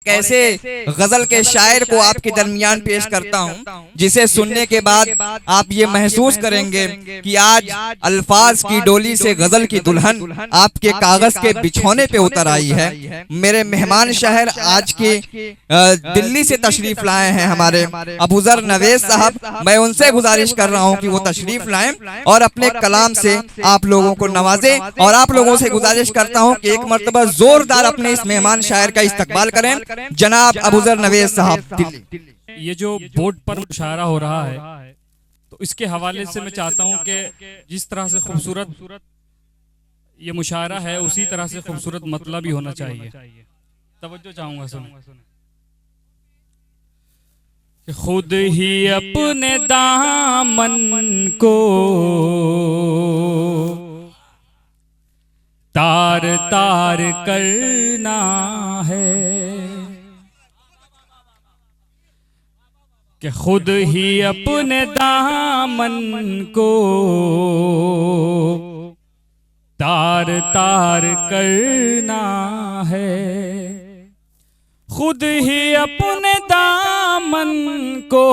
एक ऐसे गजल के शायर को आपके दरमियान पेश करता हूँ जिसे सुनने के बाद आप ये महसूस करेंगे कि आज अल्फाज की डोली से गजल की दुल्हन आपके कागज के बिछौने पे उतर आई है। मेरे मेहमान शहर आज के दिल्ली से तशरीफ लाए हैं हमारे अबूजर नवेद साहब। मैं उनसे गुजारिश कर रहा हूँ कि वो तशरीफ लाएं और अपने कलाम से आप लोगों को नवाजें, और आप लोगों से गुजारिश करता हूँ कि एक मर्तबा जोरदार अपने इस मेहमान शायर का इस्तकबाल करें। जनाब अबूजर नवेद साहब दिल्ली। ये जो बोर्ड पर मुशायरा हो रहा है तो इसके हवाले से मैं चाहता हूँ कि जिस तरह से खूबसूरत ये मुशायरा है उसी तरह से खूबसूरत मतलब भी होना चाहिए। तवज्जो चाहूंगा सुनो। खुद ही अपने दामन को तार तार करना है कि खुद ही अपने दामन को तार तार करना है, खुद ही अपने दामन को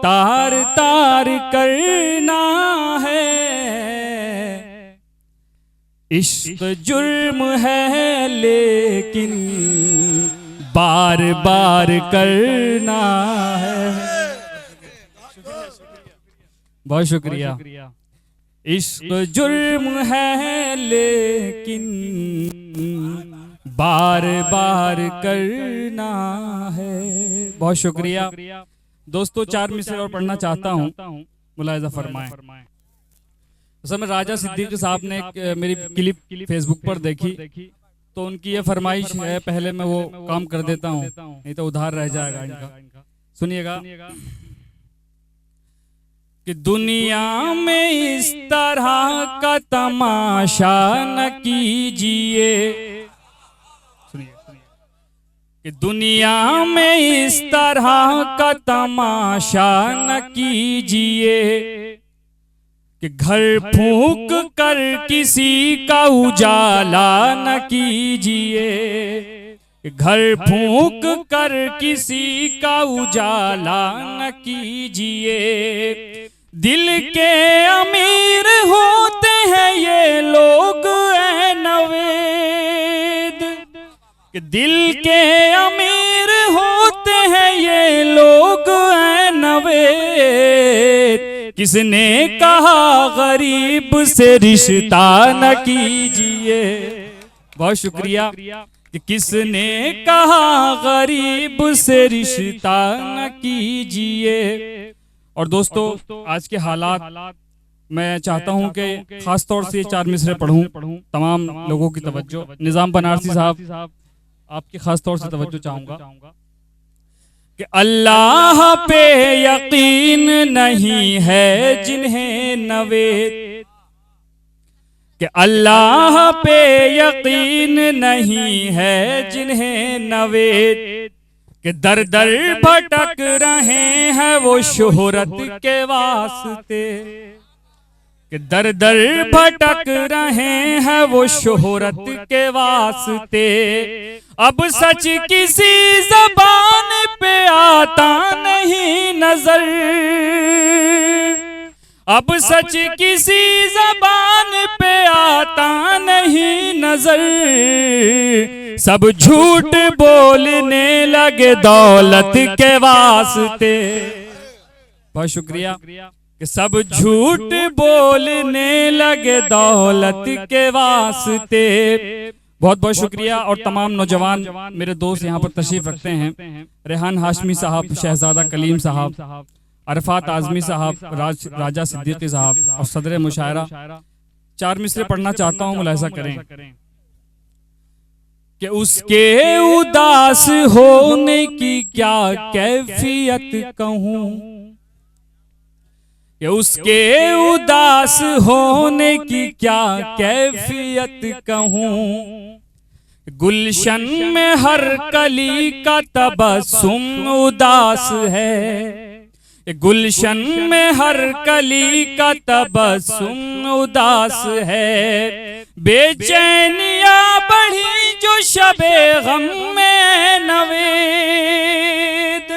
तार तार करना है। इश्क जुर्म है लेकिन बार बार करना है। बहुत शुक्रिया। इश्क जुर्म है लेकिन बार बार करना है। बहुत शुक्रिया दोस्तों। 4 मिसरे और पढ़ना चाहता हूँ, मुलाहिजा फरमाएं। समय राजा सिद्दीकी साहब ने एक मेरी क्लिप फेसबुक पर देखी तो उनकी ये फरमाइश है, पहले मैं वो काम कर देता हूँ नहीं तो उधार रह जाएगा इनका। सुनिएगा कि दुनिया में इस तरह का तमाशा न कीजिए, कि दुनिया में इस तरह का तमाशा न कीजिए कि घर फूंक कर किसी का उजाला न कीजिए, घर फूंक कर किसी का उजाला न कीजिए। दिल के अमीर होते हैं ये लोग ऐ नवेद, कि दिल के अमीर होते हैं ये लोग ऐ नवेद। किसने कहा गरीब से रिश्ता न कीजिए। बहुत शुक्रिया। कि किसने कहा गरीब से रिश्ता न कीजिए। और दोस्तों आज के हालात मैं चाहता हूं कि खास तौर से 4 मिसरे पढ़ूं, तमाम लोगों की तवज्जो। निजाम बनारसी साहब आपकी खास तौर से तवज्जो चाहूंगा कि अल्लाह पे यकीन नहीं है जिन्हें नवेद, कि अल्लाह पे यकीन नहीं है जिन्हें नवेद, कि दर दर भटक रहे हैं वो शोहरत के वास्ते, कि दर दर भटक रहे हैं वो शोहरत के वास्ते। अब सच किसी ज़बान पे आता नहीं नजर, अब सच किसी ज़बान पे आता नहीं नजर। सब झूठ बोलने लगे दौलत के वास्ते। बहुत शुक्रिया। कि सब झूठ बोलने लगे दौलत के वास्ते। बहुत बहुत शुक्रिया। और तमाम नौजवान मेरे दोस्त यहाँ पर तशरीफ रखते हैं, रेहान हाशमी साहब, शहजादा कलीम साहब, अरफात आजमी साहब, राजा सिद्दीकी साहब और सदर मुशायरा। 4 मिसरे पढ़ना चाहता हूँ, मुलाहिजा करें कि उसके उदास होने की क्या कैफियत कहूँ, कि उसके उदास होने की क्या कैफियत कहूँ। गुलशन में हर कली का तबस्सुम उदास है, गुलशन में हर कली का तबस्सुम उदास है। बेचैनियाँ बढ़ी जो शबे गम में नवेद,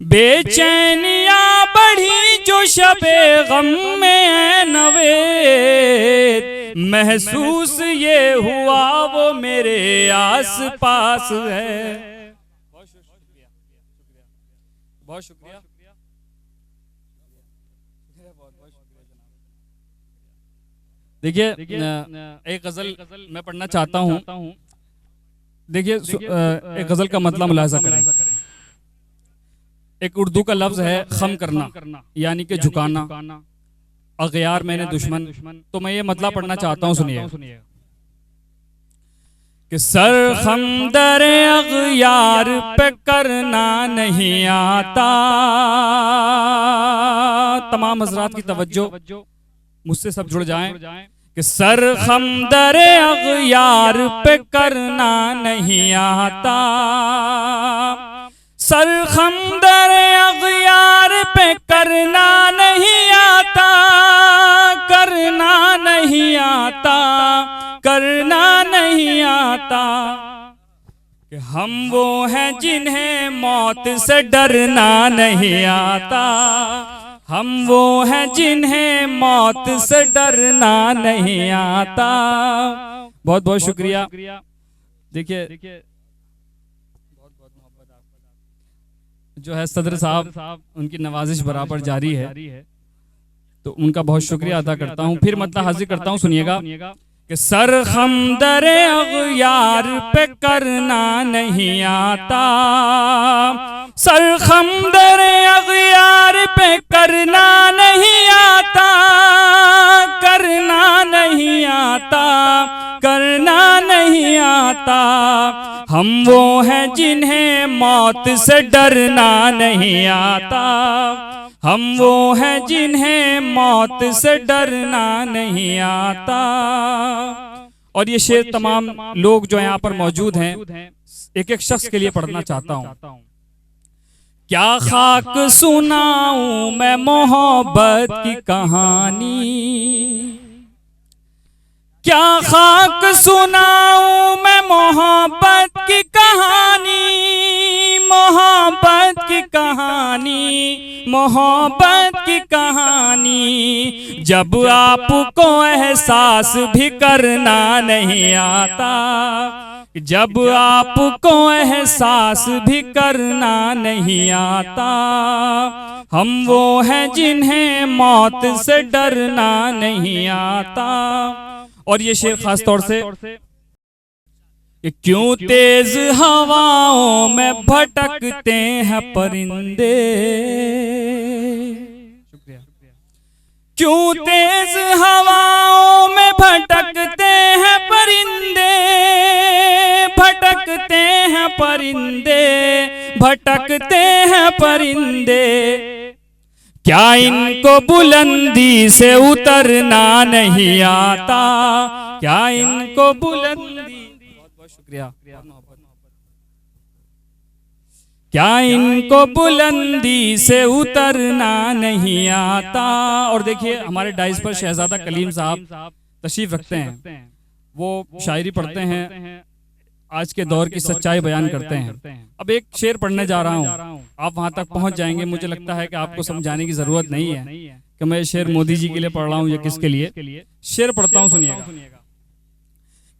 बेचैनियां बढ़ी जो शबे गम में नवेद, महसूस ये हुआ वो मेरे आस पास है। बहुत शुक्रिया। देखिए एक गजल मैं पढ़ना चाहता हूँ। देखिए एक गजल का मतलब मुलाहिजा करें। एक उर्दू का लफ्ज है खम करना, यानी कि झुकाना। अगयार मैंने दुश्मन, तो मैं ये मतलब पढ़ना चाहता हूँ, सुनिए कि सर खम दर अगयार पे करना नहीं आता। तमाम हजरात की तवज्जो, मुझसे सब जुड़ जाएं कि सर खम दर अगयार पे करना नहीं आता। सर खम दर अगयार पे करना नहीं आता, करना नहीं आता, करना नहीं आता। कि हम वो हैं जिन्हें मौत से डरना नहीं आता। हम वो हैं जिन्हें मौत से डरना नहीं आता। बहुत बहुत शुक्रिया। देखिए जो है सदर साहब, उनकी नवाजिश बराबर जारी है, तो उनका बहुत शुक्रिया अदा करता हूँ। फिर मतलब हाजिर करता हूँ, सुनिएगा कि सर खम दर अगयार पे करना नहीं आता। सर खम दर अगयार पे करना नहीं आता, करना नहीं आता, करना नहीं आता। हम वो हैं जिन्हें मौत से डरना नहीं आता। हम वो हैं जिन्हें मौत से डरना नहीं आता। और ये शेर तमाम लोग जो यहाँ पर मौजूद हैं, एक एक शख्स के लिए पढ़ना चाहता हूँ। क्या खाक सुनाऊं मैं मोहब्बत की कहानी, क्या खाक सुनाऊं मैं मोहब्बत की कहानी, मोहब्बत की कहानी, मोहब्बत की कहानी। जब आपको एहसास भी करना नहीं आता, जब आपको एहसास भी करना नहीं आता। हम वो हैं जिन्हें मौत से डरना नहीं आता। और ये शेर खास तौर से कि क्यों तेज हवाओं में भटकते हैं परिंदे, क्यों तेज हवाओं में भटकते हैं परिंदे, भटकते हैं परिंदे, भटकते हैं परिंदे। क्या इनको बुलंदी से उतरना नहीं आता, क्या इनको बुलंदी, बहुत बहुत शुक्रिया, क्या इनको बुलंदी से उतरना नहीं आता। और देखिए हमारे डाइस पर शहजादा कलीम साहब तशरीफ रखते हैं, वो शायरी पढ़ते हैं, आज के दौर की सच्चाई बयान करते हैं। अब एक शेर पढ़ने जा रहा हूँ, आप वहां तक पहुंच जाएंगे। मुझे लगता है कि आपको समझाने की जरूरत नहीं है कि मैं शेर मोदी जी के लिए पढ़ रहा हूँ या किसके लिए। शेर पढ़ता हूँ, सुनिएगा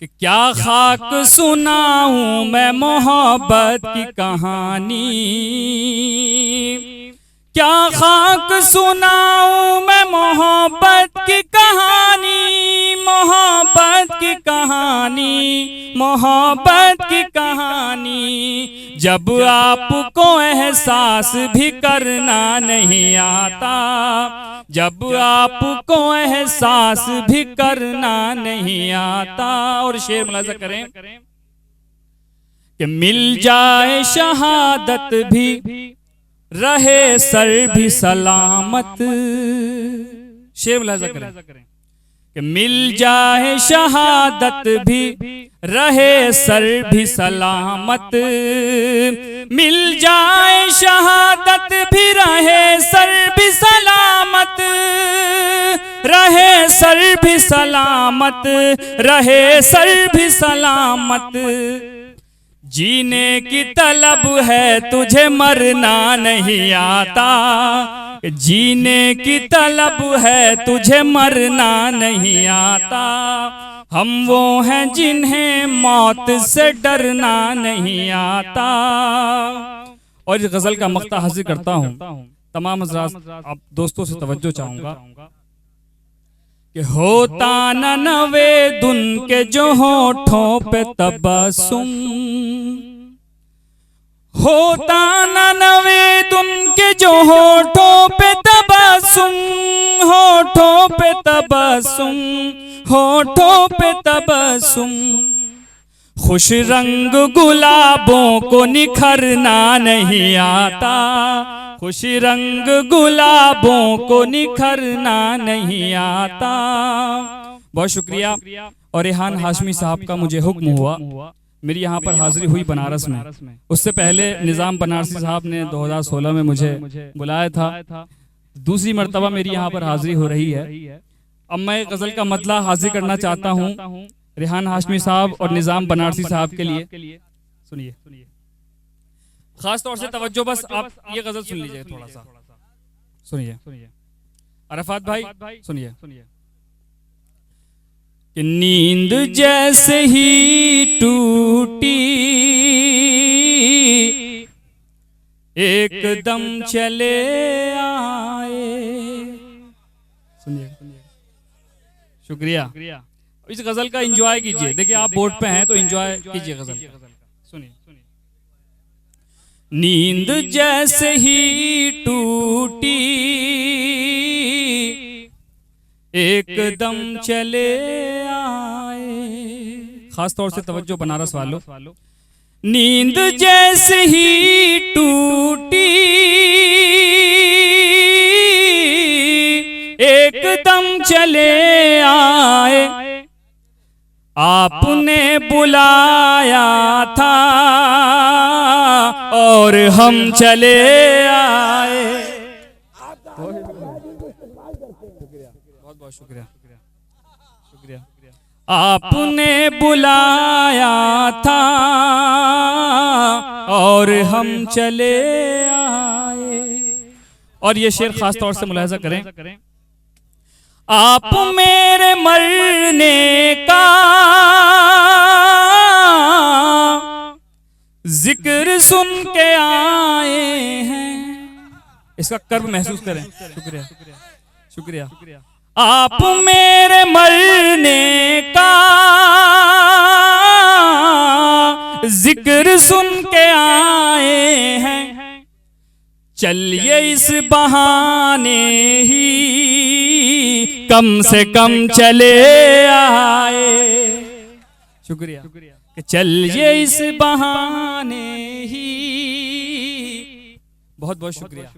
कि क्या खाक सुनाऊं मैं मोहब्बत की कहानी, क्या खाक सुनाऊं मैं मोहब्बत की कहानी, मोहब्बत की कहानी, मोहब्बत की कहानी। जब आपको एहसास भी करना नहीं आता, जब आपको एहसास भी करना नहीं आता। और शेर मुलाजा करें कि मिल जाए शहादत भी रहे सर भी सलामत। शेर मुलाजा करें कि मिल जाए शहादत भी रहे सर भी सलामत, मिल जाए शहादत भी रहे सर भी सलामत, रहे सर भी सलामत, रहे सर भी सलामत। जीने की तलब है तुझे मरना नहीं आता, जीने की तलब है तुझे मरना नहीं आता। हम वो हैं जिन्हें मौत से डरना नहीं आता। और इस गजल का मक्ता हासिल करता हूँ, तमाम हज़रात आप दोस्तों से तवज्जो चाहूंगा कि होता न नवे दुन के जो होठों पे तबस्सुम, होता न नवे दुन के जो होठों पे तबस्सुम, होठों पे तबस्सुम, होठों पे तबस्सुम। खुश रंग गुलाबों को निखरना नहीं आता, खुश रंग गुलाबों को निखरना नहीं आता। बहुत शुक्रिया। और रेहान हाशमी साहब का मुझे हुक्म हुआ, मेरी यहाँ पर हाजिरी हुई बनारस में। उससे पहले निज़ाम बनारसी साहब ने 2016 में मुझे बुलाया था। दूसरी मर्तबा मेरी यहाँ पर हाजिरी हो रही है। अब मैं गज़ल का मतला हाजिर करना चाहता हूँ रेहान हाशमी साहब और निज़ाम बनारसी साहब के लिए। सुनिए, खास तौर से तवज्जो, बस आप ये गज़ल सुन लीजिए थोड़ा सा। सुनिए अरफात भाई, सुनिए कि नींद जैसे ही टूटी एकदम चले आए। सुनिए, शुक्रिया। इस गजल का एंजॉय कीजिए। देखिए आप बोर्ड पे हैं तो एंजॉय कीजिए गजल। सुनिए, नींद जैसे ही टूटी एकदम चले आए। खास तौर से तवज्जो बनारस वालों। नींद जैसे ही टूटी एकदम चले आए, आपने बुलाया था और हम चले आए। बहुत बहुत शुक्रिया, शुक्रिया। आपने बुलाया था और हम चले आए। और ये शेर खास तौर से मुलाहिजा करें, आप मेरे मरने का जिक्र सुन के आए हैं। इसका कर्ब महसूस करें। शुक्रिया, शुक्रिया। आप मेरे मरने का जिक्र सुन के आए हैं, चलिए इस बहाने ही कम से कम चले आए। शुक्रिया। कि चलिए इस बहाने ही, बहुत बहुत शुक्रिया।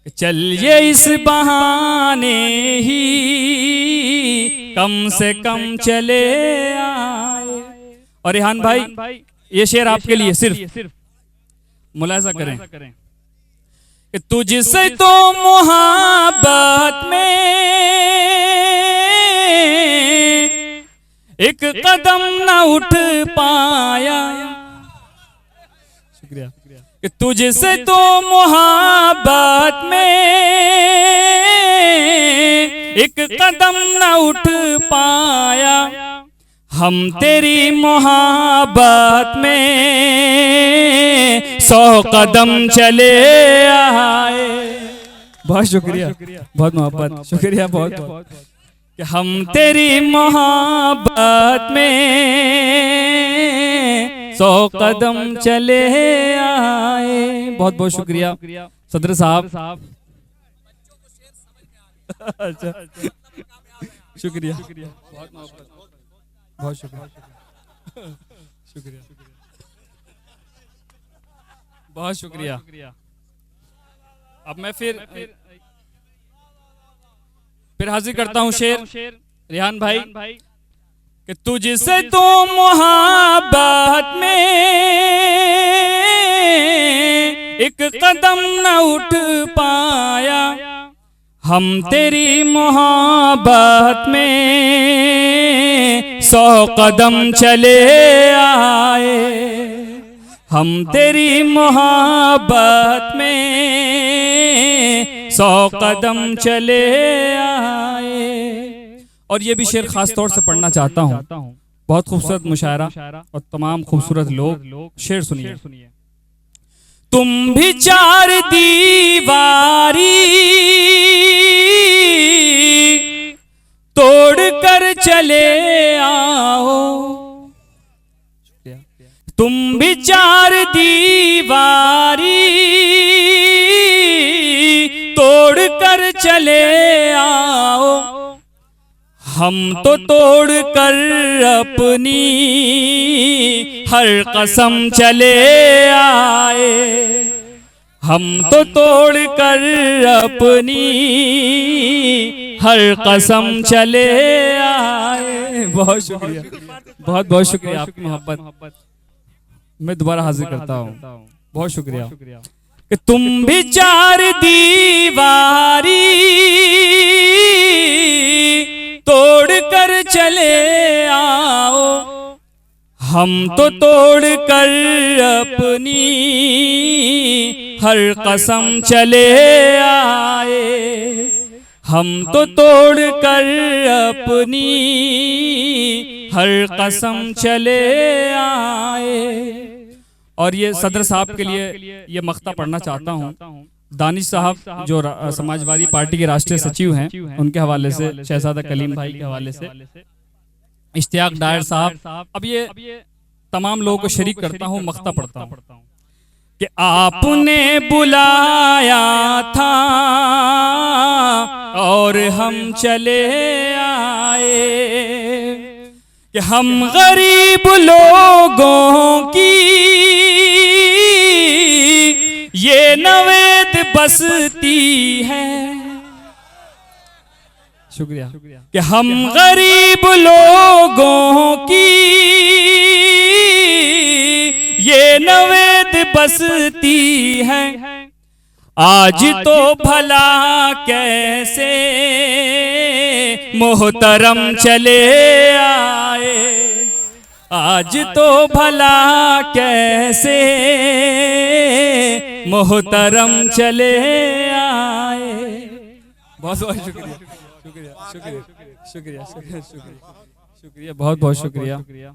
कि चलिए इस बहाने ही कम से कम चले आए। और रेहान भाई, ये शेर आपके लिए सिर्फ मुलाहिजा करें कि तुझसे तो मोहब्बत में एक कदम न उठ पाया। शुक्रिया। कि तुझसे तो मोहब्बत में एक कदम न उठ पाया, हम तेरी मोहब्बत में 100 कदम चले आए। बहुत शुक्रिया, बहुत मोहब्बत, शुक्रिया बहुत बहुत। कि हम तेरी मोहब्बत में 100 कदम चले आए। बहुत बहुत शुक्रिया सदर साहब। अच्छा, शुक्रिया, बहुत मोहब्बत, बहुत शुक्रिया, शुक्रिया, बहुत शुक्रिया। अब मैं फिर हाजिर करता हूं शेर रेहान भाई कि तुझसे तो मोहब्बत में एक कदम न उठ पाया, हम तेरी मोहब्बत में 100 कदम चले आए, हम तेरी मोहब्बत में 100 कदम चले आए। और ये भी शेर खास तौर से पढ़ना चाहता हूँ, बहुत खूबसूरत मुशायरा और तमाम खूबसूरत लोग। शेर सुनिए। तुम भी 4 दीवारी तोड़ कर चले आओ, तुम भी 4 दीवारी तोड़ कर चले आओ, हम तो तोड़ कर अपनी हर कसम चले आए, हम तो तोड़ कर अपनी हर कसम चले आए। बहुत शुक्रिया, बहुत बहुत शुक्रिया आपकी मोहब्बत। मैं दोबारा हाजिर करता हूँ, बहुत शुक्रिया। कि तुम भी 4 दीवारी तोड़ कर चले आओ, हम तो तोड़ कर अपनी हर कसम चले आए, हम तो तोड़ कर अपनी हर कसम चले आए। और ये सदर साहब के लिए ये मख्ता पढ़ना चाहता हूँ। दानिश साहब जो समाजवादी पार्टी के राष्ट्रीय सचिव हैं, उनके हवाले से, शहजादा कलीम भाई के हवाले से, इश्तियाक डायर साहब। अब ये तमाम लोगों को शरीक करता हूँ, मख्ता पढ़ता हूँ। कि आपने बुलाया था और हम चले आए, कि हम गरीब लोगों की ये नवेद बसती है। शुक्रिया। कि हम गरीब लोगों की ये नवेद बसती है, आज तो भला कैसे मोहतरम चले आए, आज तो भला कैसे मोहतरम चले आए। बहुत बहुत शुक्रिया, शुक्रिया, शुक्रिया, शुक्रिया, शुक्रिया, शुक्रिया, बहुत बहुत शुक्रिया, शुक्रिया।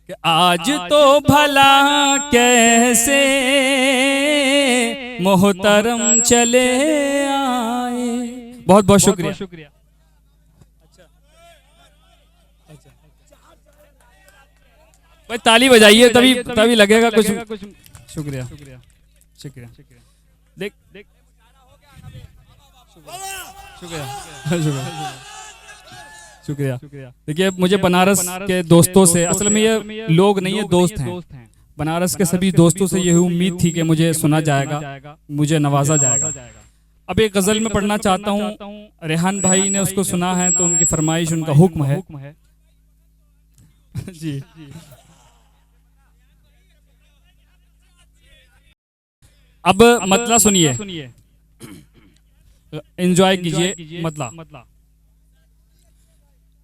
कि आज तो भला कैसे मोहतरम चले आए। बहुत बहुत शुक्रिया, शुक्रिया। भाई ताली बजाइए, तभी लगेगा कुछ। शुक्रिया, शुक्रिया। देख शुक्रिया, शुक्रिया। देखिए, मुझे बनारस के दोस्तों से, असल में ये लोग नहीं है, दोस्त हैं। बनारस के सभी दोस्तों से यही उम्मीद थी कि मुझे सुना जाएगा, मुझे नवाजा जाएगा। अब एक गजल में पढ़ना चाहता हूँ। रेहान भाई ने उसको सुना है, तो उनकी फरमाइश, उनका हुक्म है जी। अब मतला सुनिए, एंजॉय कीजिए मतला।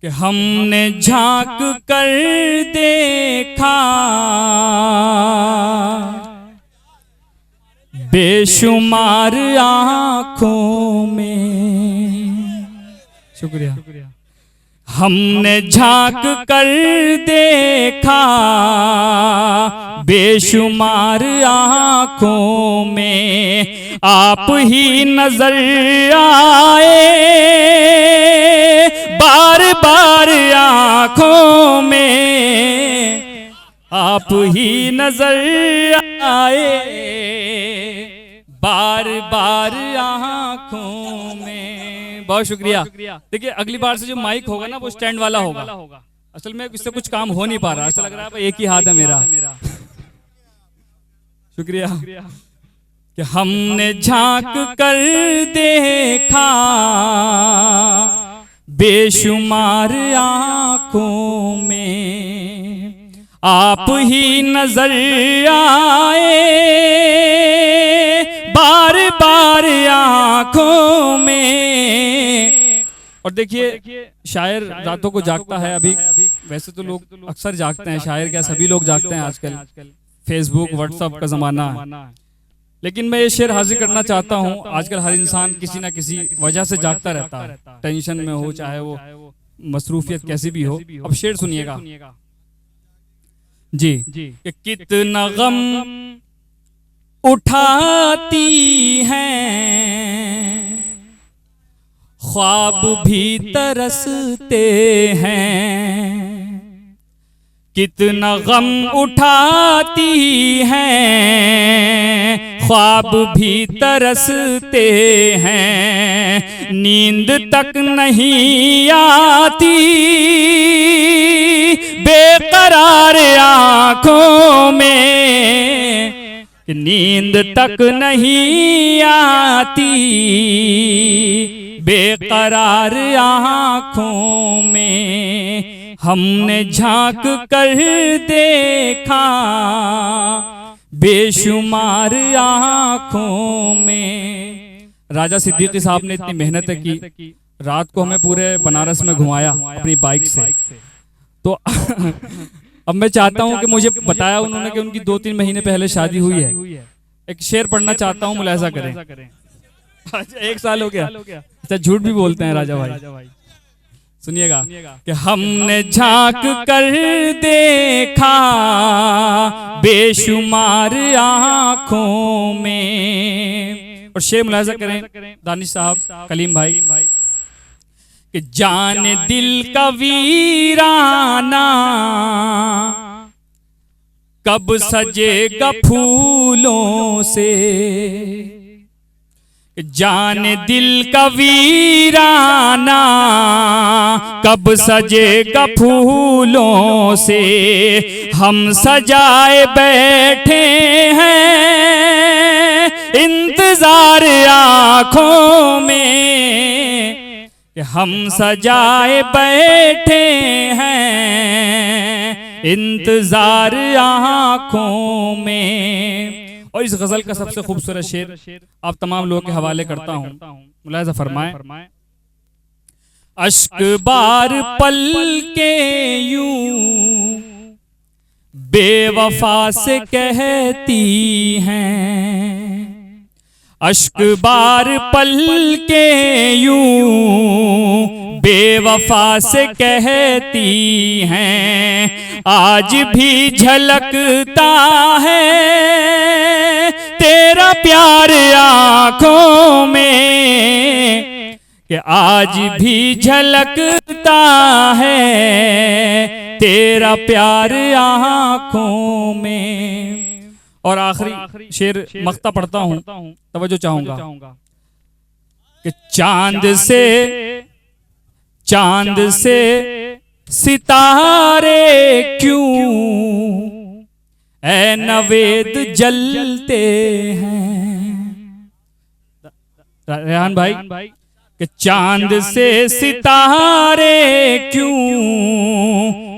कि हमने झांक कर देखा बेशुमार आँखों में। शुक्रिया। हमने झांक कर देखा बेशुमार आँखों में, आप ही नजर आए बार बार आँखों में, आप ही नजर आए बार बार आँखों में। बहुत शुक्रिया। देखिए, अगली बार से जो माइक होगा ना, वो स्टैंड वाला होगा। असल में इससे कुछ काम हो नहीं पा रहा, ऐसा लग रहा है एक ही हाथ है मेरा। शुक्रिया। कि हमने झांक कर देखा बेशुमार आंखों में, आप ही नजर आए बार बार आंखों में। और देखिए शायर रातों को जागता है। अभी वैसे तो लोग अक्सर जागते हैं, शायर क्या सभी लोग जागते हैं आजकल, फेसबुक व्हाट्सएप का जमाना है। लेकिन मैं ये शेर हाजिर करना चाहता हूँ, आजकल हर इंसान किसी ना किसी वजह से जागता रहता है, टेंशन में हो, चाहे वो मसरूफियत कैसी भी हो। अब शेर सुनिएगा जी कि कितना गम उठाती हैं ख्वाब भी तरसते हैं, कितना गम उठाती हैं ख्वाब भी तरसते हैं, नींद तक नहीं आती बेकरार आंखों में, नींद तक नहीं आती बेकरार आंखों में, हमने झांक कर देखा बेशुमार आंखों में। राजा सिद्दीकी साहब ने इतनी मेहनत की, रात को हमें पूरे बनारस में घुमाया अपनी बाइक से। तो अब मैं चाहता हूं कि मुझे बताया उन्होंने कि उनकी 2-3 महीने पहले शादी हुई है। एक शेर पढ़ना चाहता हूं, मुलाहिजा करें। अच्छा 1 साल हो गया। अच्छा झूठ भी बोलते हैं राजा भाई। सुनिएगा कि हमने झांक कर देखा बेशुमार आंखों में। और शेर मुलाहिजा करें दानिश साहब, कलीम भाई, कि जान दिल का वीराना कब सजेगा फूलों से, जान दिल का वीराना कब सजेगा फूलों से, हम सजाए बैठे हैं इंतजार आँखों में, हम सजाए बैठे हैं इंतजार आँखों में। और इस गजल का सबसे खूबसूरत शेर आप तमाम लोगों के हवाले करता हूं, मुलाहिजा फरमाएं। अश्क बार पल के यूं बेवफा से कहती हैं, अश्क बार पल के यूं बेवफा से कहती हैं, आज भी झलकता है तेरा प्यार आँखों में, कि आज भी झलकता है तेरा प्यार आँखों में। और आखिरी शेर मख्ता पढ़ता हूं, तवज्जो चाहूंगा कि चांद से सितारे क्यों ऐ नवेद जलते हैं। रेहान भाई कि चांद से सितारे क्यों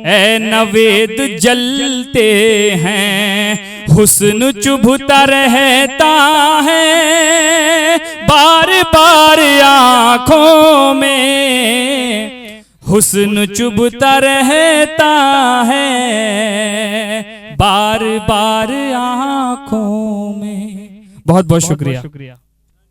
ऐ नवेद जलते हैं, हुस्न चुभता रहता है बार बार आँखों में, हुस्न चुभता रहता है बार बार आँखों में। बहुत बहुत शुक्रिया।